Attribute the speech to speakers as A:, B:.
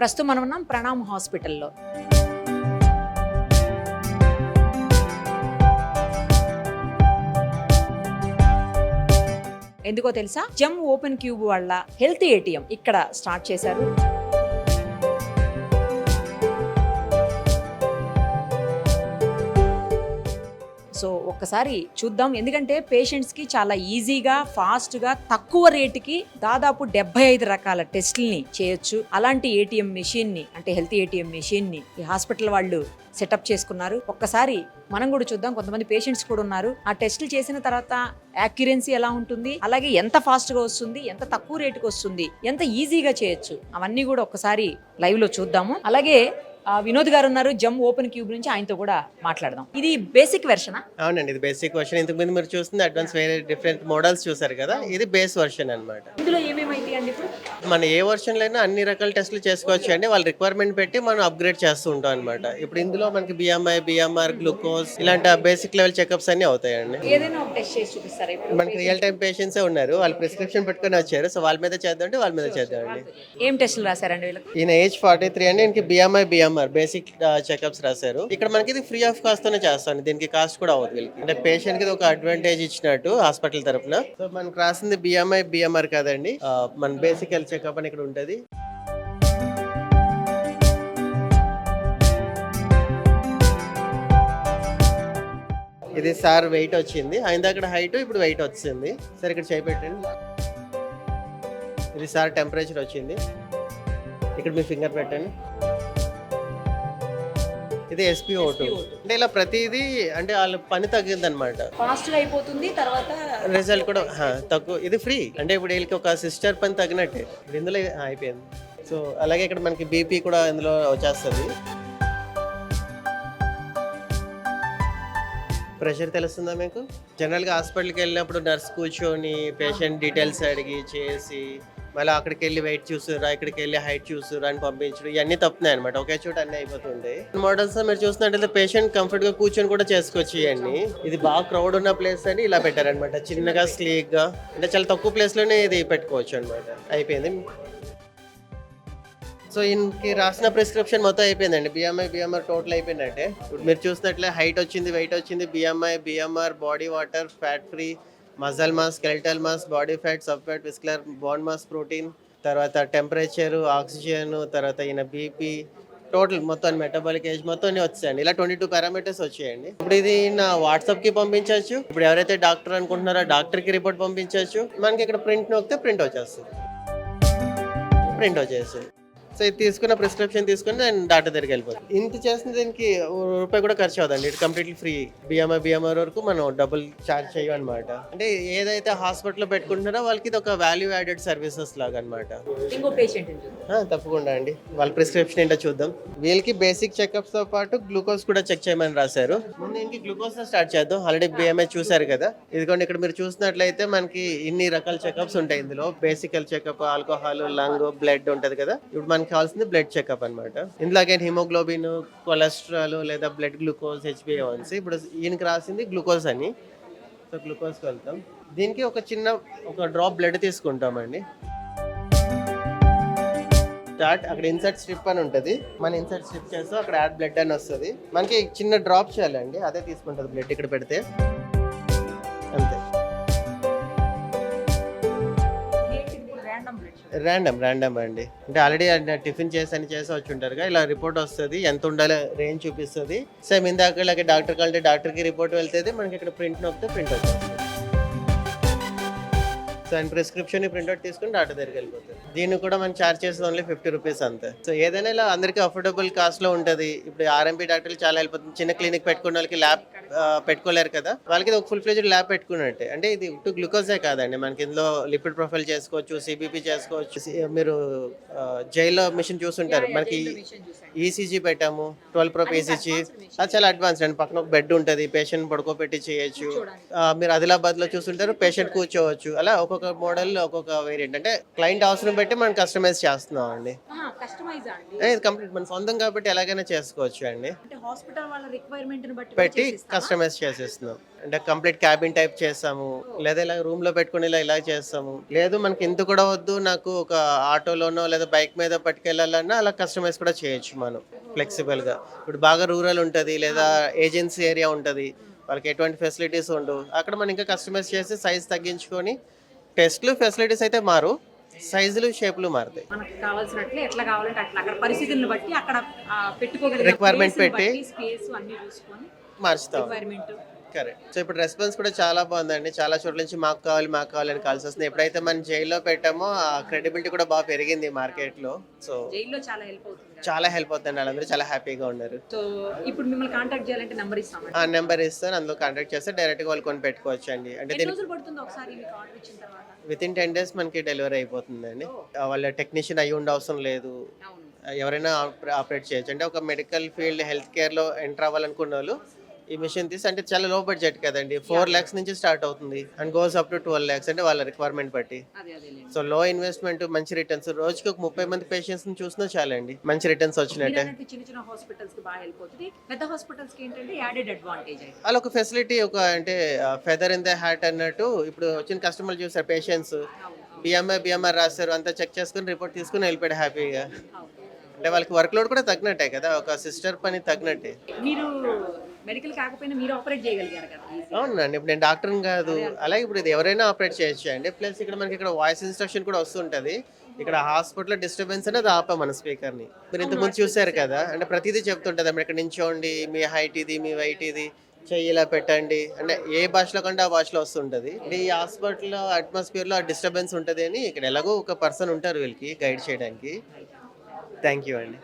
A: ప్రస్తుతం మనం ఉన్నాం ప్రణామ్ హాస్పిటల్లో. ఎందుకో తెలుసా, జమ్ ఓపెన్ క్యూబ్ వాళ్ళ హెల్త్ ఏటీఎం ఇక్కడ స్టార్ట్ చేశారు. సో ఒక్కసారి చూద్దాం, ఎందుకంటే పేషెంట్స్కి చాలా ఈజీగా ఫాస్ట్గా తక్కువ రేటుకి దాదాపు 75 రకాల టెస్టుల్ని చేయొచ్చు. అలాంటి ఏటీఎం మెషిన్ని, అంటే హెల్త్ ఏటీఎం మెషిన్ని ఈ హాస్పిటల్ వాళ్ళు సెటప్ చేసుకున్నారు. ఒక్కసారి మనం కూడా చూద్దాం. కొంతమంది పేషెంట్స్ కూడా ఉన్నారు. ఆ టెస్టులు చేసిన తర్వాత యాక్యురెన్సీ ఎలా ఉంటుంది, అలాగే ఎంత ఫాస్ట్గా వస్తుంది, ఎంత తక్కువ రేటుకి వస్తుంది, ఎంత ఈజీగా చేయొచ్చు, అవన్నీ కూడా ఒక్కసారి లైవ్లో చూద్దాము. అలాగే వినోద్ గారు ఉన్నారు, జమ్ ఓపెన్ క్యూబ్ నుంచి, ఆయనతో కూడా మాట్లాడదాం. ఇది బేసిక్ వెర్షనా?
B: అవునండి, ఇది బేసిక్ వర్షన్. ఇంతకు ముందు మీరు చూస్తుంది అడ్వాన్స్ వేరే డిఫరెంట్ మోడల్స్ చూసారు కదా, ఇది బేస్ వర్షన్ అన్నమాట.
A: ఇందులో ఏమేమైతే అండి ఇప్పుడు
B: మన ఏ వర్షన్లో అయినా అన్ని రకాల టెస్టులు చేసుకోవచ్చు అండి. వాళ్ళ రిక్వైర్మెంట్ పెట్టి మనం అప్గ్రేడ్ చేస్తూ ఉంటాం అనమాట. ఇప్పుడు ఇందులో మనకి బిఎంఐ, బిఎంఆర్, గ్లూకోజ్ ఇలాంటి బేసిక్ లెవెల్ చెకప్స్ అన్ని అవుతాయండి.
A: ఏదైనా ఒక టెస్ట్ చేసి చూపిస్తారా? ఇప్పుడు
B: మనకి రియల్ టైం పేషెంట్సే ఉన్నారు, వాళ్ళు ప్రిస్క్రిప్షన్ పెట్టుకుని వచ్చారు. సో వాళ్ళ మీద చేద్దాం అంటే వాళ్ళ మీద చేద్దామండి.
A: ఏం టెస్టులు రాశారండి వీళ్ళకి?
B: ఈయన ఏజ్ 43 అండి. ఈయనకి బిఎంఐ, బిఎంఆర్ బేసిక్ చెకప్స్ రాశారు. ఇక్కడ మనకి ఇది ఫ్రీ ఆఫ్ కాస్ట్ తోనే చేస్తాను, దీనికి కాస్ట్ కూడా అవ్వదు వీళ్ళకి. అంటే పేషెంట్ కి ఒక అడ్వాంటేజ్ ఇచ్చినట్టు హాస్పిటల్ తరఫున. సో మనకు రాసింది బిఎంఐ, బిఎంఆర్ కాదండి, మన బేసిక్ హెల్త్ చెకప్ అని ఇక్కడ ఉంటది. ఇది సార్ వెయిట్ వచ్చింది, ఆయన దగ్గర హైట్, ఇప్పుడు వెయిట్ వచ్చింది. సార్ ఇక్కడ చేపెట్టండి. ఇది సార్ టెంపరేచర్ వచ్చింది, ఇక్కడ మీ ఫింగర్ పెట్టండి. ఇది SpO2. అంటే ఇలా ప్రతిదీ అంటే వాళ్ళ పని తగ్గింది అనమాట,
A: ఫాస్ట్ గా అయిపోతుంది. తర్వాత
B: రిజల్ట్ కూడా తక్కువ. ఇది ఫ్రీ అంటే ఇప్పుడు వీళ్ళకి ఒక సిస్టర్ పని తగ్గినట్టే ఇందులో అయిపోయింది. సో అలాగే ఇక్కడ మనకి బీపీ కూడా ఇందులో వచ్చేస్తుంది. ప్రెషర్ తెలుస్తుందా మీకు? జనరల్గా హాస్పిటల్కి వెళ్ళినప్పుడు నర్స్ కూర్చొని పేషెంట్ డీటెయిల్స్ అడిగి చేసి మళ్ళీ అక్కడికి వెళ్ళి వెయిట్ చూస్తురా, ఇక్కడికి వెళ్ళి హైట్ చూస్తురా అని పంపించడం, ఇవన్నీ తప్పున్నాయి అనమాట. ఒకే చోట అన్నీ అయిపోతుంటాయి. మోడల్స్ మీరు చూస్తున్నట్లయితే పేషెంట్ కంఫర్ట్ గా కూర్చొని కూడా చేసుకోవచ్చు ఇవన్నీ. ఇది బాగా క్రౌడ్ ఉన్న ప్లేస్ అని ఇలా పెట్టారనమాట, చిన్నగా స్లీక్ గా, అంటే చాలా తక్కువ ప్లేస్ లోనే ఇది పెట్టుకోవచ్చు అనమాట. అయిపోయింది. సో ఈయనకి రాసిన ప్రిస్క్రిప్షన్ మొత్తం అయిపోయిందండి. బిఎంఐ, బిఎంఆర్ టోటల్ అయిపోయిందంటే ఇప్పుడు మీరు చూసినట్లే హైట్ వచ్చింది, వెయిట్ వచ్చింది, BMI, BMR, body water, fat free, muscle mass, skeletal mass, body fat, sub fat, visceral, bone mass, protein, తర్వాత టెంపరేచర్, ఆక్సిజన్, తర్వాత ఈయన బీపీ, టోటల్ మొత్తం మెటబాలిక్ ఏజ్ మొత్తం అన్ని వచ్చాయండి. ఇలా 22 పారామీటర్స్ వచ్చాయండి. ఇప్పుడు ఇది నా వాట్సాప్కి పంపించవచ్చు. ఇప్పుడు ఎవరైతే డాక్టర్ అనుకుంటున్నారో డాక్టర్కి రిపోర్ట్ పంపించవచ్చు. మనకి ఇక్కడ ప్రింట్ నొక్కితే ప్రింట్ వచ్చేస్తుంది, ప్రింట్ వచ్చేస్తుంది. సో ఇది తీసుకున్న ప్రిస్క్రిప్షన్ తీసుకుని నేను డాక్టర్ దగ్గరికి వెళ్ళిపోతాను. ఇంత చేసిన దీనికి రూపాయి కూడా ఖర్చు అవుతుంది. ఇది కంప్లీట్లీ ఫ్రీ. బిఎంఐ, బిఎంఆర్ వరకు మనం డబ్బులు ఛార్జ్ చేయం అనమాట. అంటే ఏదైతే హాస్పిటల్లో పెట్టుకుంటున్నారో వాళ్ళకి ఇది ఒక వాల్యూ యాడెడ్ సర్వీసెస్ లాగా అనమాట.
A: ఇంకో పేషెంట్
B: తప్పకుండా అండి, వాళ్ళ ప్రిస్క్రిప్షన్ ఏంటో చూద్దాం. వీళ్ళకి బేసిక్ చెకప్స్ తో పాటు గ్లూకోజ్ కూడా చెక్ చేయమని రాశారు. ముందు ఇంటికి గ్లూకోజ్ స్టార్ట్ చేద్దాం. ఆల్రెడీ బిఎంఐ చూసారు కదా. ఇదిగోండి ఇక్కడ మీరు చూసినట్లయితే మనకి ఇన్ని రకాల చెకప్స్ ఉంటాయి ఇందులో. Basic health checkup, alcohol, lung, blood ఉంటది కదా. ఇప్పుడు మనకి కావాల్సింది బ్లడ్ చెకప్ అనమాట. ఇందులో అగైన్ హిమోగ్లోబిన్, కొలెస్ట్రాల్ లేదా బ్లడ్ గ్లూకోజ్, HbA1c. ఇప్పుడు ఈయనకి రాసింది గ్లూకోజ్ అని. సో గ్లూకోజ్కి వెళ్తాం. దీనికి ఒక డ్రాప్ బ్లడ్ తీసుకుంటామండి. అక్కడ ఇన్సర్ట్ స్ట్రిప్ అని ఉంటుంది. మన ఇన్సర్ట్ స్ట్రిప్ చేస్తాం, అక్కడ యాడ్ బ్లడ్ అని వస్తుంది. మనకి చిన్న డ్రాప్ చేయాలండి, అదే తీసుకుంటుంది బ్లడ్. ఇక్కడ పెడితే అంతే. ర్యాండమ్ అండి. అంటే ఆల్రెడీ టిఫిన్ చేసి వచ్చి ఉంటారుగా, ఇలా రిపోర్ట్ వస్తుంది, ఎంత ఉండాలో రేంజ్ చూపిస్తుంది. సేమ్ ఇందాక డాక్టర్ కలితే డాక్టర్కి రిపోర్ట్ వెళ్తుంది, మనకి ఇక్కడ ప్రింట్ నొక్కితే ప్రింట్ వచ్చేస్తుంది. సో ఆయన ప్రిస్క్రిప్షన్ ప్రింట్అవుట్ తీసుకుని డాక్టర్ దగ్గరికి వెళ్ళిపోతుంది. దీన్ని కూడా మనం ఛార్జ్ చేసేది ఓన్లీ 50 రూపీస్ అంతే. సో ఏదైనా ఇలా అందరికీ అఫోర్డబుల్ కాస్ట్లో ఉంటుంది. ఇప్పుడు ఆర్ఎంపీ డాక్టర్లు చాలా వెళ్ళిపోతుంది. చిన్న క్లినిక్ పెట్టుకున్న వాళ్ళకి ల్యాబ్ పెట్టుకోలేరు కదా, వాళ్ళకి ఇది ఒక ఫుల్ ఫ్లెడ్జ్డ్ ల్యాబ్ పెట్టుకున్నట్టే. అంటే ఇది గ్లూకోజే కాదండి, మనకి ఇందులో లిపిడ్ ప్రొఫైల్ చేసుకోవచ్చు, సిబిపి చేసుకోవచ్చు. మీరు జైల్లో మిషన్ చూస్తుంటారు, మనకి ఈసీజీ పెట్టాము, 12 Pro ఈసీజీ. అది చాలా అడ్వాన్స్డ్ అండి. పక్కన ఒక బెడ్ ఉంటుంది, పేషెంట్ పడుకోబెట్టి చేయొచ్చు. మీరు ఆదిలాబాద్లో చూస్తుంటారు, పేషెంట్ కూర్చోవచ్చు. అలా ఒక్కొక్క మోడల్, ఒక్కొక్క వేరియంట్. అంటే క్లయింట్ అవసరం పెట్టి మనం కస్టమైజ్ చేస్తున్నాం అండి. ఇది కంప్లీట్ మన సొంతం కాబట్టి ఎలాగైనా చేసుకోవచ్చు అండి.
A: హాస్పిటల్ వాళ్ళ రిక్వైర్మెంట్
B: పెట్టి కస్టమైజ్ చేసేస్తున్నాం. అంటే కంప్లీట్ క్యాబిన్ టైప్ చేస్తాము, లేదా ఇలా రూమ్లో పెట్టుకుని ఇలా చేస్తాము. లేదు మనకి ఇంత కూడా వద్దు, నాకు ఒక ఆటోలోనో లేదా బైక్ మీద పట్టుకెళ్ళాలన్నా అలా కస్టమైజ్ కూడా చేయొచ్చు మనం ఫ్లెక్సిబుల్గా. ఇప్పుడు బాగా రూరల్ ఉంటుంది లేదా ఏజెన్సీ ఏరియా ఉంటుంది, వాళ్ళకి ఎటువంటి ఫెసిలిటీస్ ఉండవు, అక్కడ మనం ఇంకా కస్టమైజ్ చేసి సైజ్ తగ్గించుకొని టెస్ట్లు ఫెసిలిటీస్ అయితే మారు, సైజులు షేపులు మారుతాయి.
A: మనకు కావాల్సినట్లు ఎట్లా కావాలంటే అట్లా అక్కడ పరిస్థితులను బట్టి అక్కడ పెట్టుకోగలిగిన
B: Requirement పెట్టి
A: స్పేస్ అన్ని చూసుకొని
B: మార్చుతాం.
A: రిక్వైర్మెంట్.
B: కరెక్ట్. సో ఇప్పుడు రెస్పాన్స్ కూడా చాలా బాగుందండి. చాలా చోట్ల నుంచి మాకు కావాలి మాకు కావాలని కాల్స్ వస్తుంది. ఎప్పుడైతే మనం జైల్లో పెట్టామో ఆ క్రెడిబిలిటీ కూడా బాగా పెరిగింది మార్కెట్లో. సో
A: జైల్లో చాలా హెల్ప్ అవుతుంది కదా.
B: చాలా హెల్ప్ అవుతుంది, వాళ్ళందరూ చాలా హ్యాపీగా ఉన్నారు.
A: సో ఇప్పుడు మిమ్మల్ని కాంటాక్ట్ చేయాలంటే నెంబర్ ఇస్తామండి.
B: ఆ నెంబర్ ఇస్తాను, అందులో కాంటాక్ట్ చేస్తే డైరెక్ట్గా వాళ్ళు కొని పెట్టుకోవచ్చు అండి. అంటే
A: ఎన్ని
B: దీనికి
A: రోజులు పడుతుంది ఒకసారి మీకు ఆర్డర్ ఇచ్చిన తర్వాత?
B: విత్ ఇన్ 10 days మనకి డెలివరీ అయిపోతుందండి. వాళ్ళ టెక్నీషియన్ అయ్యి ఉండే అవసరం లేదు,
A: అవును.
B: ఎవరైనా ఆపరేట్ చేయొచ్చు. అంటే ఒక మెడికల్ ఫీల్డ్ హెల్త్ కేర్లో ఎంటర్ అవ్వాలనుకున్న వాళ్ళు ఈ మిషన్ తీసి, అంటే చాలా లో బడ్జెట్ కదండి, 4 lakhs నుంచి స్టార్ట్ అవుతుంది and goes up to 12 lakhs, అంటే వాళ్ళ రిక్వైర్మెంట్ బట్టి.
A: అదేలేండి.
B: సో లో ఇన్వెస్ట్మెంట్, మంచి రిటర్న్స్. రోజుకి ఒక 30 మంది పేషెంట్స్ ని చూసినా చాలండి, మంచి రిటర్న్స్ వచ్చినట్టే.
A: మీరన్నట్టు చిన్న చిన్న హాస్పిటల్స్ కి బాగా హెల్ప్ అవుతుంది. పెద్ద హాస్పిటల్స్ కి ఏంటంటే యాడెడ్ అడ్వాంటేజ్ అయితే.
B: అలా ఒక ఫెసిలిటీ, ఒక అంటే ఫెదర్ ఇన్ ద హ్యాట్ అన్నట్టు. ఇప్పుడు వచ్చిన కస్టమర్లు చూసారు, పేషెంట్స్ బిఎంఆర్ రాస్తారు, అంతా చెక్ చేసుకుని రిపోర్ట్ తీసుకుని వెళ్ళిపోయాడు హ్యాపీగా. అంటే వాళ్ళకి వర్క్ లోడ్ కూడా తగ్గినట్టే కదా, ఒక సిస్టర్ పని తగ్గినట్టే.
A: మీరు మెడికల్ కాకపోయినా మీరు ఆపరేట్ చేయగలిగారు కదా easy.
B: అవునండి, ఇప్పుడు నేను డాక్టర్ని కాదు, అలాగే ఇప్పుడు ఇది ఎవరైనా ఆపరేట్ చేయొచ్చు అండి. ప్లస్ ఇక్కడ మనకి ఇక్కడ వాయిస్ ఇన్స్ట్రక్షన్ కూడా వస్తుంటుంది. ఇక్కడ హాస్పిటల్ డిస్టర్బెన్స్ అనేది ఆపాం మన స్పీకర్ని. మీరు ఇంతకుముందు చూసారు కదా, అంటే ప్రతిదీ చెప్తుంటుంది. అప్పుడు ఇక్కడ నించోండి, మీ హైట్ ఇది, మీ వెయిట్ ఇది, చెయ్యి ఇలా పెట్టండి, అంటే ఏ భాషలో కంటే ఆ భాషలో వస్తుంటుంది. అంటే ఈ హాస్పిటల్లో అట్మాస్ఫియర్లో డిస్టర్బెన్స్ ఉంటుంది అని ఇక్కడ ఎలాగో ఒక పర్సన్ ఉంటారు వీళ్ళకి గైడ్ చేయడానికి. థ్యాంక్ యూ అండి.